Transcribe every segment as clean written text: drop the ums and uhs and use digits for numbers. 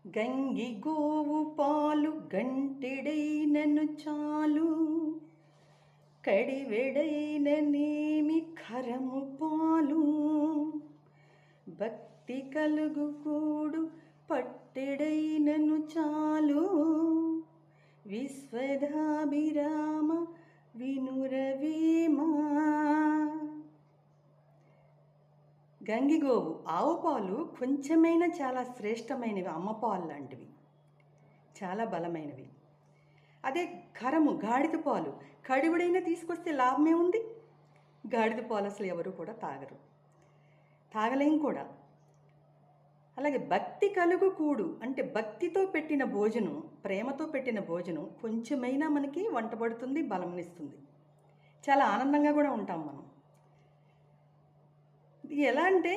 గంగి గోవు పాలు గంటెడైనను చాలు, కడివెడైననేమి ఖరము పాలు. భక్తి కలుగు కూడు పట్టెడైనను చాలు, విశ్వధాభిరామ వినురవేమా. గంగిగోవు ఆవు పాలు కొంచెమైనా చాలా శ్రేష్టమైనవి, అమ్మ పాలు లాంటివి, చాలా బలమైనవి. అదే ఖరము గాడిద పాలు కడివుడైనా తీసుకొస్తే లాభమే ఉంది. గాడిద పాలు అసలు ఎవరు కూడా తాగరు, తాగలేం కూడా. అలాగే భక్తి కలుగు కూడు అంటే భక్తితో పెట్టిన భోజనం, ప్రేమతో పెట్టిన భోజనం కొంచెమైనా మనకి వంటబడుతుంది, బలంనిస్తుంది. చాలా ఆనందంగా కూడా ఉంటాం మనం. ఎలా అంటే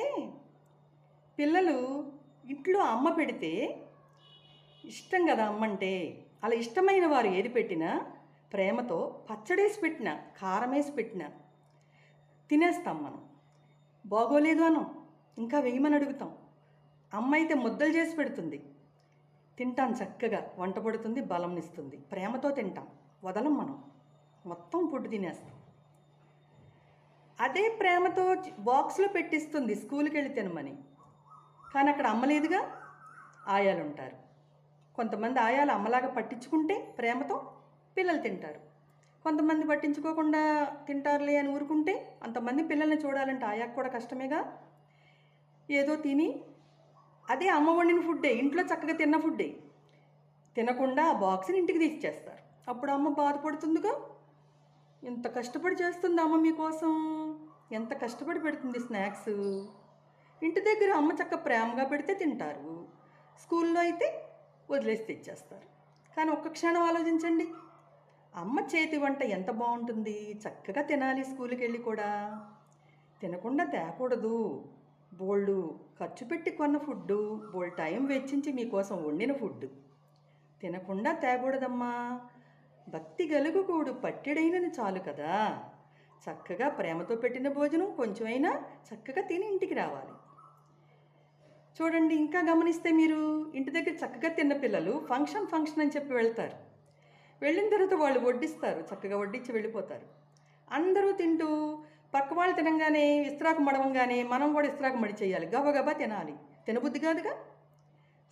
పిల్లలు ఇంట్లో అమ్మ పెడితే ఇష్టం కదా అమ్మ అంటే, అలా ఇష్టమైన వారు ఏది పెట్టినా ప్రేమతో పచ్చడేసి పెట్టినా, కారం వేసి పెట్టినా తినేస్తాం మనం. బాగోలేదు అనం, ఇంకా వేయమని అడుగుతాం. అమ్మ అయితే ముద్దలు చేసి పెడుతుంది, తింటాం చక్కగా, వంట పడుతుంది, బలంనిస్తుంది. ప్రేమతో తింటాం, వదలం మనం, మొత్తం ఫుడ్ తినేస్తాం. అదే ప్రేమతో బాక్స్లో పెట్టిస్తుంది స్కూల్కి వెళ్ళి తినమని, కానీ అక్కడ అమ్మలేదుగా, ఆయాలు ఉంటారు. కొంతమంది ఆయాలు అమ్మలాగా పట్టించుకుంటే ప్రేమతో పిల్లలు తింటారు, కొంతమంది పట్టించుకోకుండా తింటారులే అని ఊరుకుంటే, అంతమంది పిల్లల్ని చూడాలంటే ఆయాకు కూడా కష్టమేగా. ఏదో తిని అదే అమ్మ వండిన ఫుడ్డే, ఇంట్లో చక్కగా తిన్న ఫుడ్డే తినకుండా ఆ బాక్స్ని ఇంటికి తీసుచేస్తారు. అప్పుడు అమ్మ బాధపడుతుందిగా. ఎంత కష్టపడి చేస్తుంది అమ్మ మీకోసం, ఎంత కష్టపడి పెడుతుంది స్నాక్స్. ఇంటి దగ్గర అమ్మ చక్క ప్రేమగా పెడితే తింటారు, స్కూల్లో అయితే వదిలేసి తెచ్చేస్తారు. కానీ ఒక్క క్షణం ఆలోచించండి, అమ్మ చేతి వంట ఎంత బాగుంటుంది. చక్కగా తినాలి, స్కూల్కి వెళ్ళి కూడా తినకుండా తేకూడదు. బోల్డు ఖర్చు పెట్టి కొన్న ఫుడ్డు, బోల్డ్ టైం వెచ్చించి మీకోసం వండిన ఫుడ్డు తినకుండా తేకూడదమ్మా. భక్తి గలుగు కూడు పట్టెడైనని చాలు కదా. చక్కగా ప్రేమతో పెట్టిన భోజనం కొంచెమైనా చక్కగా తిని ఇంటికి రావాలి. చూడండి, ఇంకా గమనిస్తే మీరు ఇంటి దగ్గర చక్కగా తిన్న పిల్లలు ఫంక్షన్ అని చెప్పి వెళ్తారు. వెళ్ళిన తర్వాత వాళ్ళు వడ్డిస్తారు, చక్కగా వడ్డించి వెళ్ళిపోతారు. అందరూ తింటూ పక్క వాళ్ళు తినంగానే ఇస్త్రాకు మడవంగానే మనం కూడా ఇస్త్రాకు మడి చేయాలి, గబగబా తినాలి. తినబుద్ధి కాదుగా.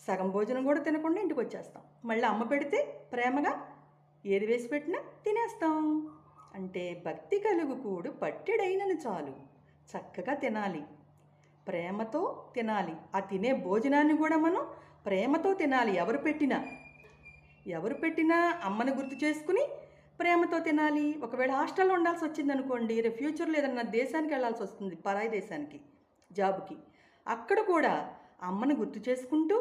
సగం భోజనం కూడా తినకుండా ఇంటికి వచ్చేస్తాం. మళ్ళీ అమ్మ పెడితే ప్రేమగా ఏది వేసి పెట్టినా తినేస్తాం. అంటే భక్తి కలుగు కూడు పట్టెడైనను చాలు, చక్కగా తినాలి, ప్రేమతో తినాలి. ఆ తినే భోజనాన్ని కూడా మనం ప్రేమతో తినాలి. ఎవరు పెట్టినా అమ్మని గుర్తు చేసుకుని ప్రేమతో తినాలి. ఒకవేళ హాస్టల్లో ఉండాల్సి వచ్చిందనుకోండి, రేపు ఫ్యూచర్లో ఏదన్నా దేశానికి వెళ్ళాల్సి వస్తుంది, పరాయి దేశానికి జాబుకి, అక్కడ కూడా అమ్మని గుర్తు చేసుకుంటూ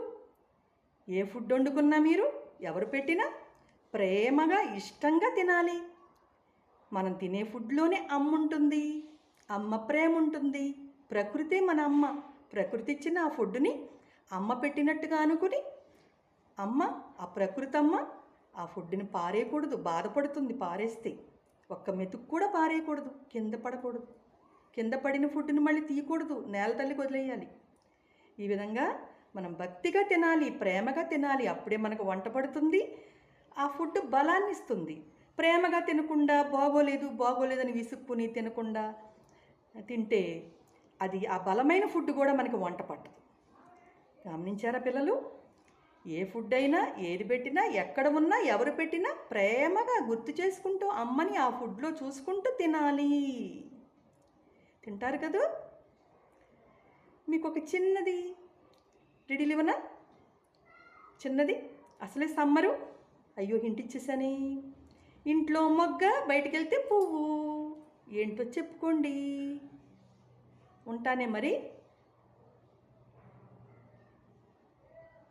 ఏ ఫుడ్ వండుకున్నా మీరు ఎవరు పెట్టినా ప్రేమగా ఇష్టంగా తినాలి. మనం తినే ఫుడ్లోనే అమ్మ ఉంటుంది, అమ్మ ప్రేమ ఉంటుంది. ప్రకృతే మన అమ్మ, ప్రకృతి ఇచ్చిన ఆ ఫుడ్ని అమ్మ పెట్టినట్టుగా అనుకుని అమ్మ, ఆ ప్రకృతి అమ్మ ఆ ఫుడ్ని పారేయకూడదు, బాధపడుతుంది పారేస్తే. ఒక్క మెతుకు కూడా పారేయకూడదు, కింద పడకూడదు. కింద పడిన ఫుడ్ని మళ్ళీ తీయకూడదు, నేల తల్లికి వదిలేయాలి. ఈ విధంగా మనం భక్తిగా తినాలి, ప్రేమగా తినాలి. అప్పుడే మనకు వంట పడుతుంది, ఆ ఫుడ్ బలాన్ని ఇస్తుంది. ప్రేమగా తినకుండా బాగోలేదని విసుక్కుని తినకుండా తింటే అది ఆ బలమైన ఫుడ్ కూడా మనకి వంట పట్టదు. గమనించారా పిల్లలు? ఏ ఫుడ్ అయినా, ఏది పెట్టినా, ఎక్కడ ఉన్నా, ఎవరు పెట్టినా ప్రేమగా గుర్తు చేసుకుంటూ అమ్మని ఆ ఫుడ్లో చూసుకుంటూ తినాలి. తింటారు కదా. మీకు ఒక చిన్నది రిడిల్ ఇవ్వనా? చిన్నది, అసలే సమ్మరు, అయ్యో హింట్ ఇచ్చేసాని. ఇంట్లో మొగ్గ, బయటికి వెళ్తే పువ్వు, ఏంటో చెప్పుకోండి. ఉంటానే మరి.